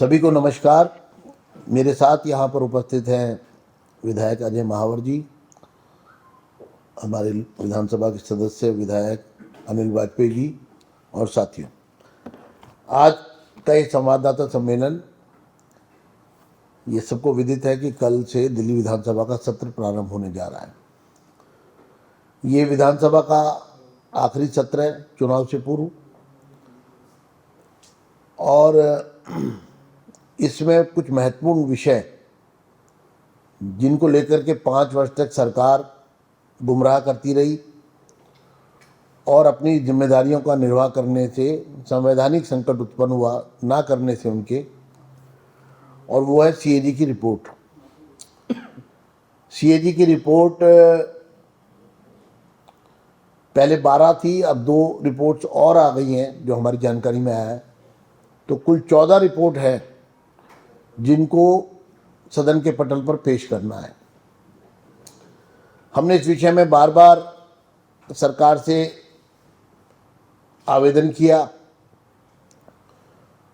सभी को नमस्कार। मेरे साथ यहाँ पर उपस्थित हैं विधायक अजय महावर जी, हमारे विधानसभा के सदस्य विधायक अनिल वाजपेयी जी और साथियों। आज का ये संवाददाता सम्मेलन, ये सबको विदित है कि कल से दिल्ली विधानसभा का सत्र प्रारंभ होने जा रहा है। ये विधानसभा का आखिरी सत्र है चुनाव से पूर्व, और इसमें कुछ महत्वपूर्ण विषय जिनको लेकर के 5 वर्ष तक सरकार गुमराह करती रही और अपनी जिम्मेदारियों का निर्वाह करने से संवैधानिक संकट उत्पन्न हुआ ना करने से उनके, और वो है सीएजी की रिपोर्ट। सीएजी की रिपोर्ट पहले 12 थी, अब 2 रिपोर्ट्स और आ गई हैं जो हमारी जानकारी में आया है। तो कुल 14 रिपोर्ट है जिनको सदन के पटल पर पेश करना है। हमने इस विषय में बार बार सरकार से आवेदन किया,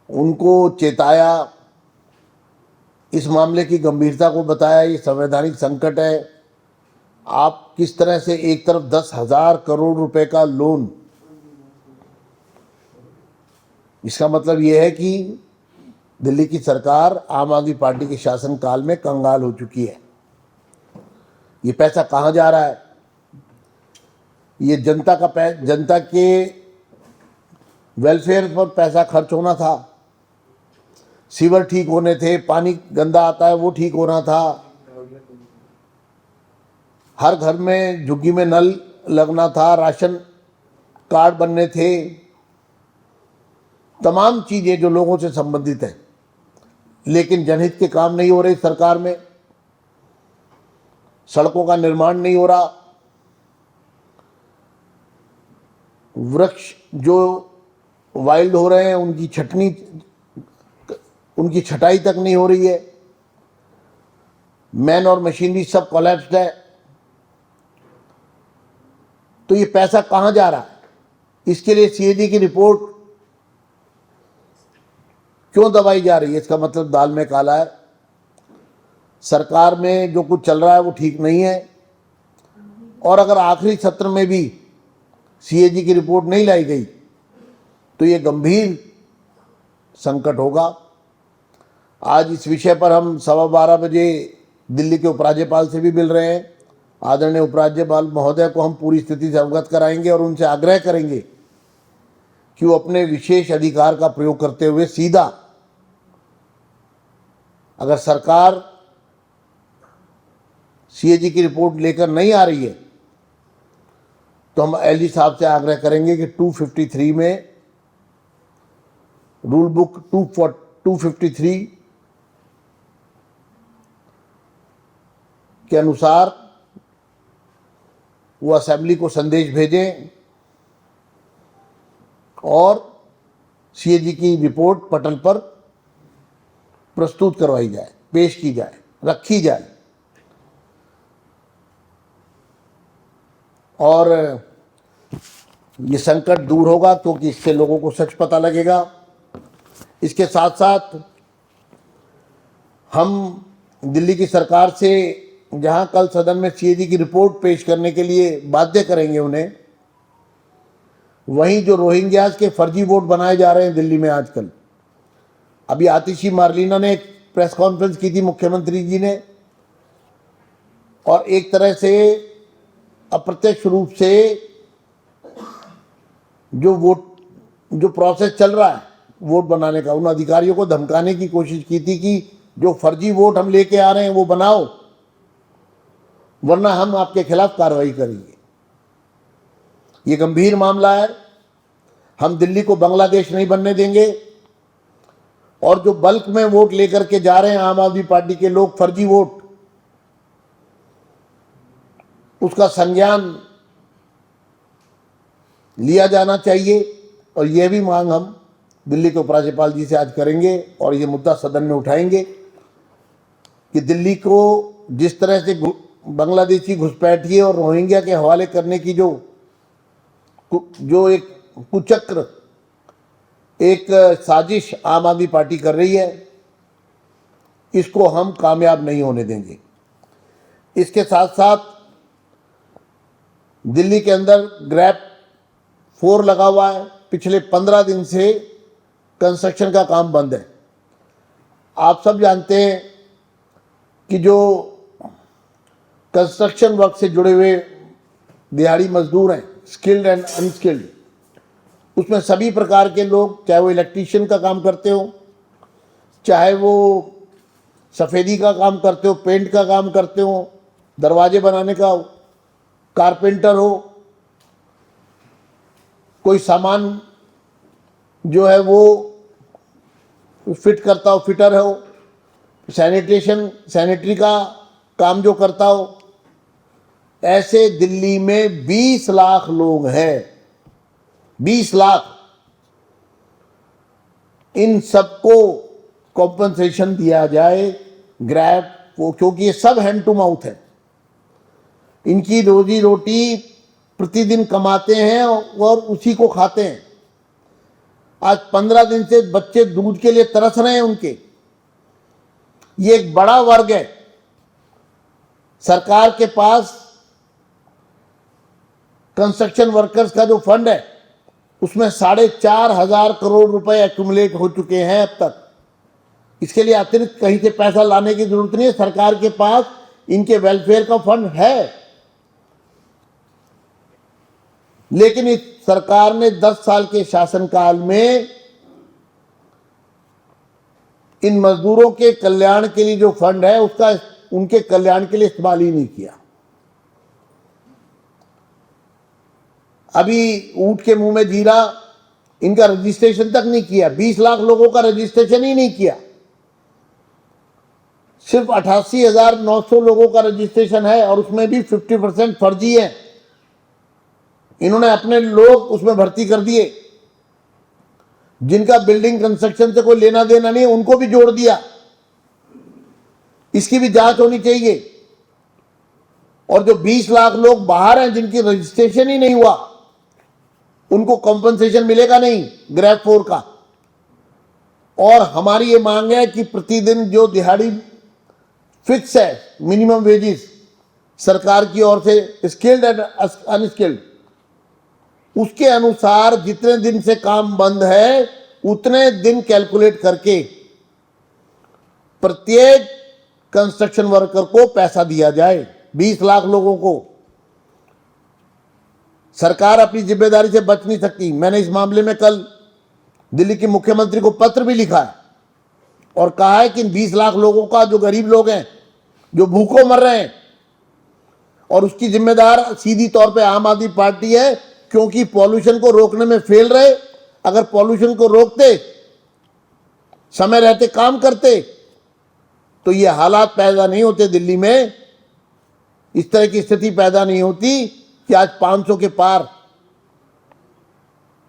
उनको चेताया, इस मामले की गंभीरता को बताया। ये संवैधानिक संकट है। आप किस तरह से एक तरफ 10,000 करोड़ रुपए का लोन, इसका मतलब यह है कि दिल्ली की सरकार आम आदमी पार्टी के शासनकाल में कंगाल हो चुकी है। ये पैसा कहाँ जा रहा है? ये जनता के वेलफेयर पर पैसा खर्च होना था, सीवर ठीक होने थे, पानी गंदा आता है वो ठीक होना था, हर घर में झुग्गी में नल लगना था, राशन कार्ड बनने थे, तमाम चीजें जो लोगों से संबंधित है। लेकिन जनहित के काम नहीं हो रहे सरकार में, सड़कों का निर्माण नहीं हो रहा, वृक्ष जो वाइल्ड हो रहे हैं उनकी छटाई तक नहीं हो रही है, मैन और मशीनरी सब कोलैप्स्ड है। तो ये पैसा कहां जा रहा है? इसके लिए सीएजी की रिपोर्ट क्यों दबाई जा रही है? इसका मतलब दाल में काला है। सरकार में जो कुछ चल रहा है वो ठीक नहीं है, और अगर आखिरी सत्र में भी सीएजी की रिपोर्ट नहीं लाई गई तो ये गंभीर संकट होगा। आज इस विषय पर हम 12:15 बजे दिल्ली के उपराज्यपाल से भी मिल रहे हैं। आदरणीय उपराज्यपाल महोदय को हम पूरी स्थिति से अवगत कराएंगे और उनसे आग्रह करेंगे कि वो अपने विशेष अधिकार का प्रयोग करते हुए सीधा, अगर सरकार सीएजी की रिपोर्ट लेकर नहीं आ रही है तो हम एलजी साहब से आग्रह करेंगे कि 253 में, रूल बुक 253 के अनुसार वो असेंबली को संदेश भेजें और सीएजी की रिपोर्ट पटल पर प्रस्तुत करवाई जाए, पेश की जाए, रखी जाए, और ये संकट दूर होगा क्योंकि इससे लोगों को सच पता लगेगा। इसके साथ साथ हम दिल्ली की सरकार से, जहां कल सदन में सीएजी की रिपोर्ट पेश करने के लिए बाध्य करेंगे उन्हें, वहीं जो रोहिंग्यास के फर्जी वोट बनाए जा रहे हैं दिल्ली में आजकल, अभी आतिशी मार्लिना ने एक प्रेस कॉन्फ्रेंस की थी मुख्यमंत्री जी ने, और एक तरह से अप्रत्यक्ष रूप से जो प्रोसेस चल रहा है वोट बनाने का, उन अधिकारियों को धमकाने की कोशिश की थी कि जो फर्जी वोट हम लेके आ रहे हैं वो बनाओ, वरना हम आपके खिलाफ कार्रवाई करेंगे। ये गंभीर मामला है। हम दिल्ली को बांग्लादेश नहीं बनने देंगे, और जो बल्क में वोट लेकर के जा रहे हैं आम आदमी पार्टी के लोग, फर्जी वोट, उसका संज्ञान लिया जाना चाहिए। और यह भी मांग हम दिल्ली के उपराज्यपाल जी से आज करेंगे और ये मुद्दा सदन में उठाएंगे कि दिल्ली को जिस तरह से बांग्लादेशी घुसपैठिए और रोहिंग्या के हवाले करने की जो एक कुचक्र, एक साजिश आम आदमी पार्टी कर रही है, इसको हम कामयाब नहीं होने देंगे। इसके साथ साथ दिल्ली के अंदर ग्रैप 4 लगा हुआ है। पिछले 15 दिन से कंस्ट्रक्शन का काम बंद है। आप सब जानते हैं कि जो कंस्ट्रक्शन वर्क से जुड़े हुए दिहाड़ी मजदूर हैं, स्किल्ड एंड अनस्किल्ड, उसमें सभी प्रकार के लोग, चाहे वो इलेक्ट्रीशियन का काम करते हो, चाहे वो सफ़ेदी का काम करते हो, पेंट का काम करते हो, दरवाजे बनाने का हो, कारपेंटर हो, कोई सामान जो है वो फिट करता हो, फिटर हो, सैनिटरी का काम जो करता हो, ऐसे दिल्ली में 20 लाख लोग हैं। 20 लाख। इन सबको कॉम्पनसेशन दिया जाए ग्रैप को, क्योंकि ये सब हैंड टू माउथ है। इनकी रोजी रोटी प्रतिदिन कमाते हैं और उसी को खाते हैं। आज 15 दिन से बच्चे दूध के लिए तरस रहे हैं उनके। ये एक बड़ा वर्ग है। सरकार के पास कंस्ट्रक्शन वर्कर्स का जो फंड है उसमें 4,500 करोड़ रुपए एक्यूमुलेट हो चुके हैं अब तक। इसके लिए अतिरिक्त कहीं से पैसा लाने की जरूरत नहीं है। सरकार के पास इनके वेलफेयर का फंड है। लेकिन इस सरकार ने 10 साल के शासनकाल में इन मजदूरों के कल्याण के लिए जो फंड है उसका उनके कल्याण के लिए इस्तेमाल ही नहीं किया। अभी ऊंट के मुंह में जीरा, इनका रजिस्ट्रेशन तक नहीं किया। 20 लाख लोगों का रजिस्ट्रेशन ही नहीं किया। सिर्फ 88,900 लोगों का रजिस्ट्रेशन है और उसमें भी 50% फर्जी है। इन्होंने अपने लोग उसमें भर्ती कर दिए। जिनका बिल्डिंग कंस्ट्रक्शन से कोई लेना देना नहीं, उनको भी जोड़ दिया। इसकी भी जांच होनी चाहिए। और जो 20 लाख लोग बाहर हैं जिनकी रजिस्ट्रेशन ही नहीं हुआ, उनको कॉम्पनसेशन मिलेगा नहीं ग्रैप 4 का। और हमारी ये मांग है कि प्रतिदिन जो दिहाड़ी फिक्स है, मिनिमम वेजेस सरकार की ओर से, स्किल्ड एंड अनस्किल्ड, उसके अनुसार जितने दिन से काम बंद है उतने दिन कैलकुलेट करके प्रत्येक कंस्ट्रक्शन वर्कर को पैसा दिया जाए। 20 लाख लोगों को। सरकार अपनी जिम्मेदारी से बच नहीं सकती। मैंने इस मामले में कल दिल्ली के मुख्यमंत्री को पत्र भी लिखा है और कहा है कि 20 लाख लोगों का, जो गरीब लोग हैं, जो भूखों मर रहे हैं, और उसकी जिम्मेदार सीधी तौर पे आम आदमी पार्टी है, क्योंकि पॉल्यूशन को रोकने में फेल रहे। अगर पॉल्यूशन को रोकते, समय रहते काम करते, तो ये हालात पैदा नहीं होते दिल्ली में। इस तरह की स्थिति पैदा नहीं होती कि आज 500 के पार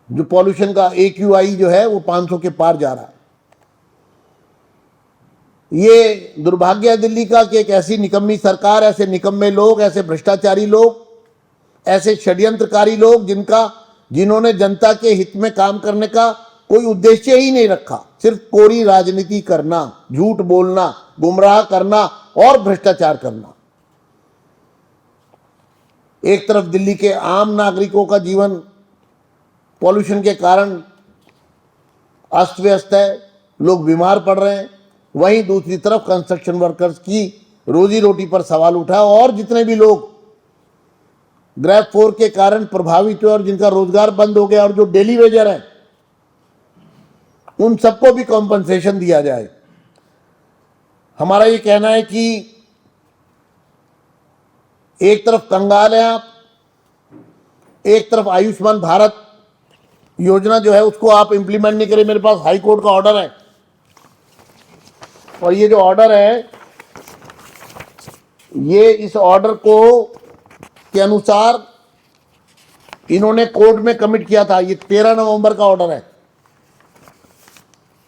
जो पॉल्यूशन का AQI जो है वो 500 के पार जा रहा है। ये दुर्भाग्य है दिल्ली का कि एक ऐसी निकम्मी सरकार, ऐसे निकम्मे लोग, ऐसे भ्रष्टाचारी लोग, ऐसे षड्यंत्रकारी लोग जिन्होंने जनता के हित में काम करने का कोई उद्देश्य ही नहीं रखा, सिर्फ कोरी राजनीति करना, झूठ बोलना, गुमराह करना और भ्रष्टाचार करना। एक तरफ दिल्ली के आम नागरिकों का जीवन पॉल्यूशन के कारण अस्त व्यस्त है, लोग बीमार पड़ रहे हैं। वहीं दूसरी तरफ कंस्ट्रक्शन वर्कर्स की रोजी रोटी पर सवाल उठा और जितने भी लोग ग्रैप 4 के कारण प्रभावित हुए और जिनका रोजगार बंद हो गया और जो डेली वेजर हैं, उन सबको भी कॉम्पनसेशन दिया जाए। हमारा ये कहना है कि एक तरफ कंगाल है आप, एक तरफ आयुष्मान भारत योजना जो है उसको आप इंप्लीमेंट नहीं करें। मेरे पास हाई कोर्ट का ऑर्डर है और ये जो ऑर्डर है, ये इस ऑर्डर को के अनुसार इन्होंने कोर्ट में कमिट किया था। ये 13 नवंबर का ऑर्डर है।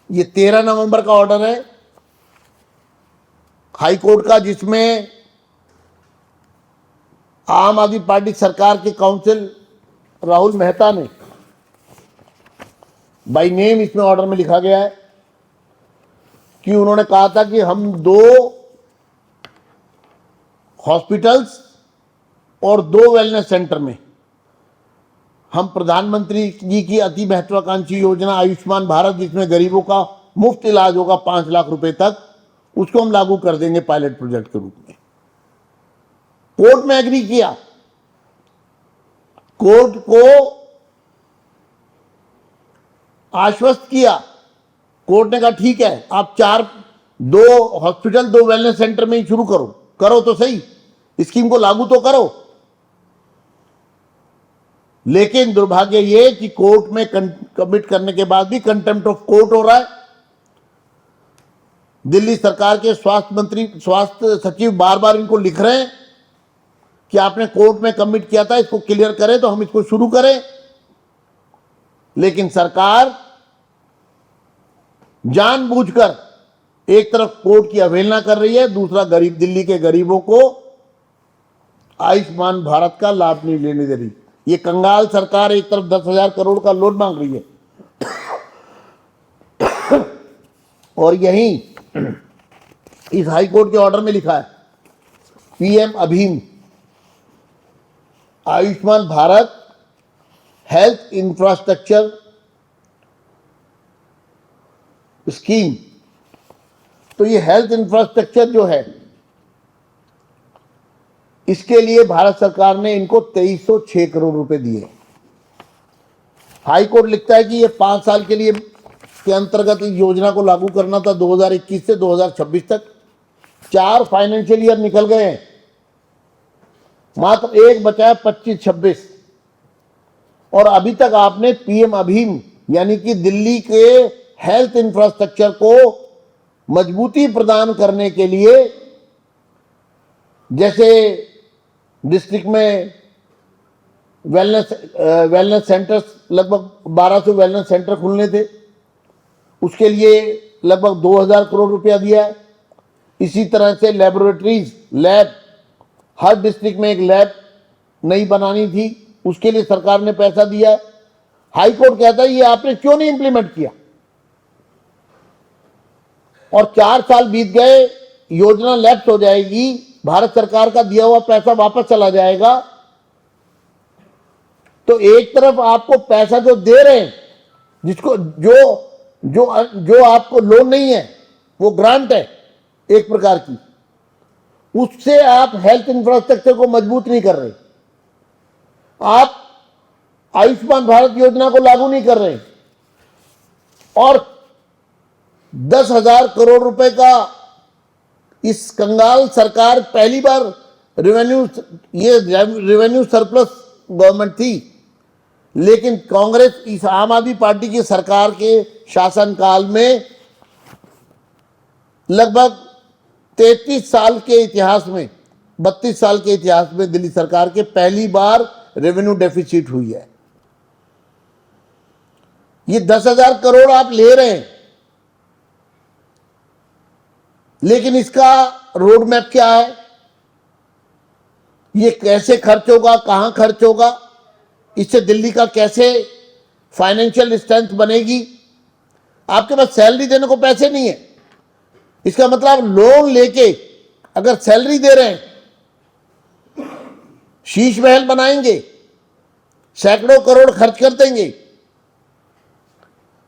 ये 13 नवंबर का ऑर्डर है हाई कोर्ट का, जिसमें आम आदमी पार्टी सरकार के काउंसिल राहुल मेहता ने बाय नेम इसमें ऑर्डर में लिखा गया है कि उन्होंने कहा था कि हम 2 हॉस्पिटल्स और 2 वेलनेस सेंटर में हम प्रधानमंत्री जी की अति महत्वाकांक्षी योजना आयुष्मान भारत, जिसमें गरीबों का मुफ्त इलाज होगा 5 लाख रुपए तक, उसको हम लागू कर देंगे पायलट प्रोजेक्ट के रूप में। कोर्ट में एग्री किया। कोर्ट को आश्वस्त किया। कोर्ट ने कहा ठीक है, आप 2 हॉस्पिटल 2 वेलनेस सेंटर में ही शुरू करो तो सही, स्कीम को लागू तो करो। लेकिन दुर्भाग्य ये कि कोर्ट में कमिट करने के बाद भी कंटेम्प्ट ऑफ कोर्ट हो रहा है। दिल्ली सरकार के स्वास्थ्य सचिव बार बार इनको लिख रहे हैं कि आपने कोर्ट में कमिट किया था, इसको क्लियर करें तो हम इसको शुरू करें। लेकिन सरकार जानबूझकर एक तरफ कोर्ट की अवहेलना कर रही है, दूसरा दिल्ली के गरीबों को आयुष्मान भारत का लाभ नहीं लेने दे रही। ये कंगाल सरकार एक तरफ 10,000 करोड़ का लोन मांग रही है और यहीं इस हाई कोर्ट के ऑर्डर में लिखा है पीएम अभीम Ayushman Bharat health infrastructure scheme. तो ये हेल्थ इंफ्रास्ट्रक्चर जो है, इसके लिए भारत सरकार ने इनको 2306 करोड़ रुपए दिए। हाई कोर्ट लिखता है कि ये 5 साल के लिए के अंतर्गत इस योजना को लागू करना था 2021 से 2026 तक। 4 फाइनेंशियल ईयर निकल गए हैं, मात्र एक बचा है 25-26। और अभी तक आपने पीएम अभीम यानी कि दिल्ली के हेल्थ इंफ्रास्ट्रक्चर को मजबूती प्रदान करने के लिए, जैसे डिस्ट्रिक्ट में वेलनेस सेंटर्स, लगभग 1200 वेलनेस सेंटर खुलने थे, उसके लिए लगभग 2000 करोड़ रुपया दिया है। इसी तरह से लैबोरेटरीज, लैब, हर डिस्ट्रिक्ट में एक लैब नई बनानी थी, उसके लिए सरकार ने पैसा दिया है। हाई कोर्ट कहता है ये आपने क्यों नहीं इंप्लीमेंट किया? और 4 साल बीत गए, योजना लैप्स हो जाएगी, भारत सरकार का दिया हुआ पैसा वापस चला जाएगा। तो एक तरफ आपको पैसा जो दे रहे हैं, जिसको जो आपको लोन नहीं है, वो ग्रांट है एक प्रकार की, उससे आप हेल्थ इंफ्रास्ट्रक्चर को मजबूत नहीं कर रहे। आप आयुष्मान भारत योजना को लागू नहीं कर रहे और 10,000 करोड़ रुपए का इस कंगाल सरकार, पहली बार रेवेन्यू सरप्लस गवर्नमेंट थी, लेकिन कांग्रेस इस आम आदमी पार्टी की सरकार के शासनकाल में लगभग 33 साल के इतिहास में, 32 साल के इतिहास में दिल्ली सरकार के पहली बार रेवेन्यू डेफिसिट हुई है। ये 10,000 करोड़ आप ले रहे हैं, लेकिन इसका रोड मैप क्या है? ये कैसे खर्च होगा, कहां खर्च होगा, इससे दिल्ली का कैसे फाइनेंशियल स्ट्रेंथ बनेगी? आपके पास सैलरी देने को पैसे नहीं है, इसका मतलब आप लोन लेके अगर सैलरी दे रहे हैं, शीश महल बनाएंगे, सैकड़ों करोड़ खर्च कर देंगे,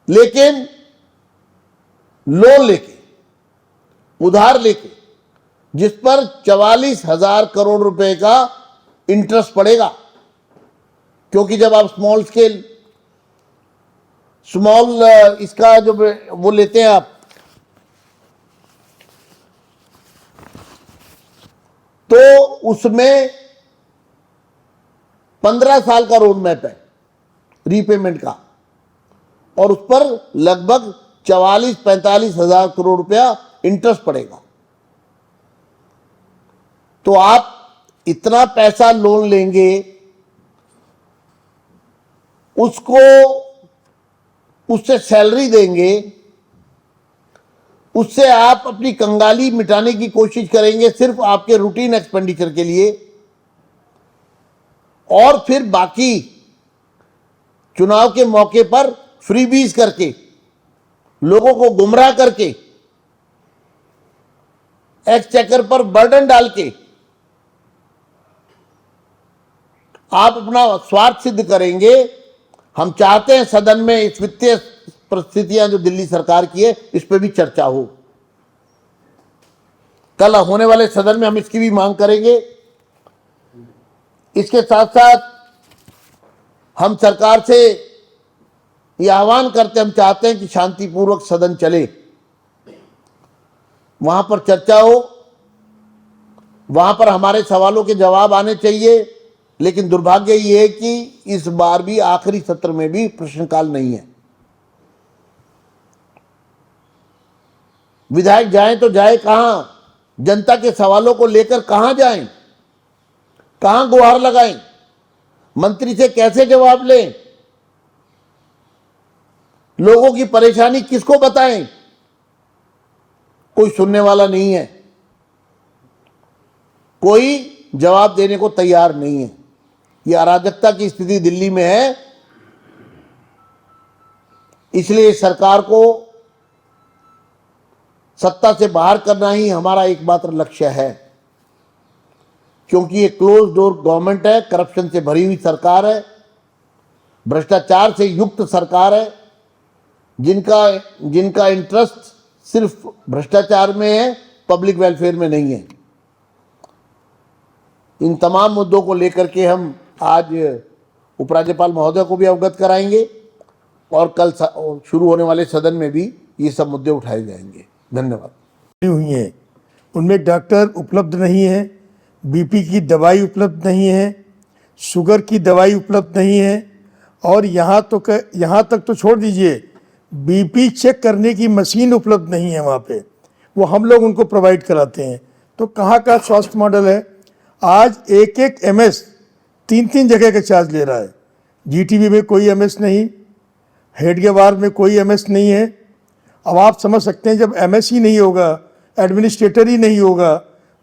लेकिन लोन लेके, उधार लेके, जिस पर 44,000 करोड़ रुपए का इंटरेस्ट पड़ेगा। क्योंकि जब आप इसका जो वो लेते हैं आप, तो उसमें 15 साल का रोड मैप है रीपेमेंट का, और उस पर लगभग 44-45 हजार करोड़ रुपया इंटरेस्ट पड़ेगा। तो आप इतना पैसा लोन लेंगे, उससे सैलरी देंगे, उससे आप अपनी कंगाली मिटाने की कोशिश करेंगे सिर्फ आपके रूटीन एक्सपेंडिचर के लिए, और फिर बाकी चुनाव के मौके पर फ्रीबीज करके, लोगों को गुमराह करके एक्सचेकर पर बर्डन डाल के आप अपना स्वार्थ सिद्ध करेंगे। हम चाहते हैं सदन में इस वित्तीय परिस्थितियां जो दिल्ली सरकार की है इस पर भी चर्चा हो। कल होने वाले सदन में हम इसकी भी मांग करेंगे। इसके साथ साथ हम सरकार से यह आह्वान करते, हम चाहते हैं कि शांतिपूर्वक सदन चले, वहां पर चर्चा हो, वहां पर हमारे सवालों के जवाब आने चाहिए। लेकिन दुर्भाग्य ये है कि इस बार भी आखिरी सत्र में भी प्रश्नकाल नहीं है। विधायक जाएं तो जाए कहां? जनता के सवालों को लेकर कहां जाएं? कहां गुहार लगाएं? मंत्री से कैसे जवाब लें? लोगों की परेशानी किसको बताएं? कोई सुनने वाला नहीं है, कोई जवाब देने को तैयार नहीं है। यह अराजकता की स्थिति दिल्ली में है। इसलिए सरकार को सत्ता से बाहर करना ही हमारा एकमात्र लक्ष्य है, क्योंकि ये क्लोज डोर गवर्नमेंट है, करप्शन से भरी हुई सरकार है, भ्रष्टाचार से युक्त सरकार है, जिनका इंटरेस्ट सिर्फ भ्रष्टाचार में है, पब्लिक वेलफेयर में नहीं है। इन तमाम मुद्दों को लेकर के हम आज उपराज्यपाल महोदय को भी अवगत कराएंगे और कल शुरू होने वाले सदन में भी ये सब मुद्दे उठाए जाएंगे। धन्यवाद। हुई हैं, उनमें डॉक्टर उपलब्ध नहीं है, बीपी की दवाई उपलब्ध नहीं है, शुगर की दवाई उपलब्ध नहीं है, और यहाँ तक तो छोड़ दीजिए, बीपी चेक करने की मशीन उपलब्ध नहीं है वहाँ पे, वो हम लोग उनको प्रोवाइड कराते हैं। तो कहाँ का स्वास्थ्य मॉडल है? आज एक एमएस 3 जगह का चार्ज ले रहा है। जीटीबी में कोई एमएस नहीं, हेडगेवार में कोई एमएस नहीं है। अब आप समझ सकते हैं, जब एमएस ही नहीं होगा, एडमिनिस्ट्रेटर ही नहीं होगा,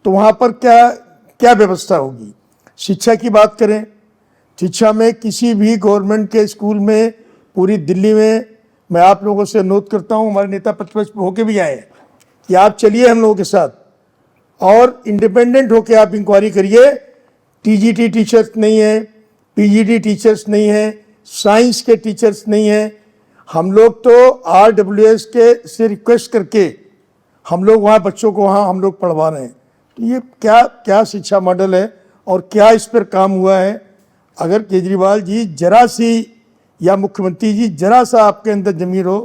तो वहाँ पर क्या व्यवस्था होगी? शिक्षा की बात करें, शिक्षा में किसी भी गवर्नमेंट के स्कूल में पूरी दिल्ली में, मैं आप लोगों से अनुरोध करता हूँ, हमारे नेता प्रतिपक्ष होके भी आए हैं, कि आप चलिए हम लोगों के साथ और इंडिपेंडेंट होके आप इंक्वायरी करिए। टीजीटी टीचर्स नहीं है, पीजीटी टीचर्स नहीं है, साइंस के टीचर्स नहीं है। हम लोग तो आरडब्ल्यूएस के से रिक्वेस्ट करके हम लोग वहाँ बच्चों को वहाँ हम लोग पढ़वा रहे हैं। तो ये क्या शिक्षा मॉडल है और क्या इस पर काम हुआ है? अगर केजरीवाल जी जरा सी, या मुख्यमंत्री जी जरा सा आपके अंदर जमीर हो,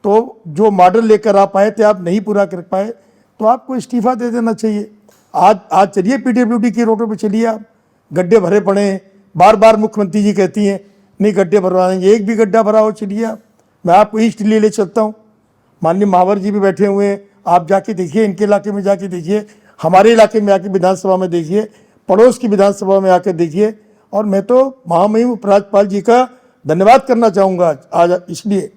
तो जो मॉडल लेकर आप आए थे आप नहीं पूरा कर पाए, तो आपको इस्तीफा दे देना चाहिए। आज चलिए पीडब्ल्यूडी की रोडों पे चलिए, आप गड्ढे भरे पड़े हैं, बार बार मुख्यमंत्री जी कहती हैं नहीं गड्ढे भरवा देंगे, एक भी गड्ढा भरा हो चलिए आप, मैं आपको ईस्ट दिल्ली ले चलता हूँ। माननीय महावर जी भी बैठे हुए हैं, आप जाके देखिए, इनके इलाके में जाके देखिए, हमारे इलाके में आके विधानसभा में देखिए, पड़ोस की विधानसभा में आकर देखिए। और मैं तो महामहिम उपराज्यपाल जी का धन्यवाद करना चाहूँगा आज, इसलिए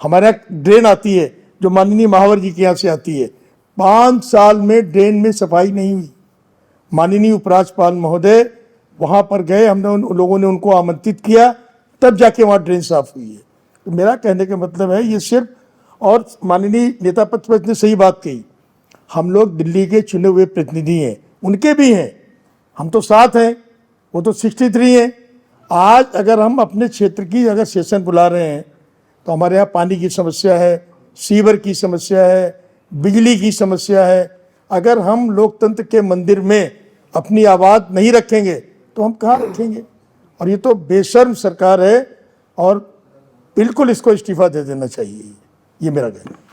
हमारे यहाँ ड्रेन आती है जो माननीय महावर जी के यहाँ से आती है, 5 साल में ड्रेन में सफाई नहीं हुई। माननीय उपराज्यपाल महोदय वहाँ पर गए, हमने उन लोगों ने उनको आमंत्रित किया, तब जाके वहाँ ड्रेन साफ हुई है। तो मेरा कहने का मतलब है ये सिर्फ, और माननीय नेता प्रतिपक्ष ने सही बात कही, हम लोग दिल्ली के चुने हुए प्रतिनिधि हैं, उनके भी हैं, हम तो साथ हैं, वो तो 63 हैं। आज अगर हम अपने क्षेत्र की अगर सेशन बुला रहे हैं, तो हमारे यहाँ पानी की समस्या है, सीवर की समस्या है, बिजली की समस्या है। अगर हम लोकतंत्र के मंदिर में अपनी आवाज़ नहीं रखेंगे तो हम कहाँ रखेंगे? और ये तो बेशर्म सरकार है और बिल्कुल इसको इस्तीफा दे देना चाहिए, ये मेरा कहना है।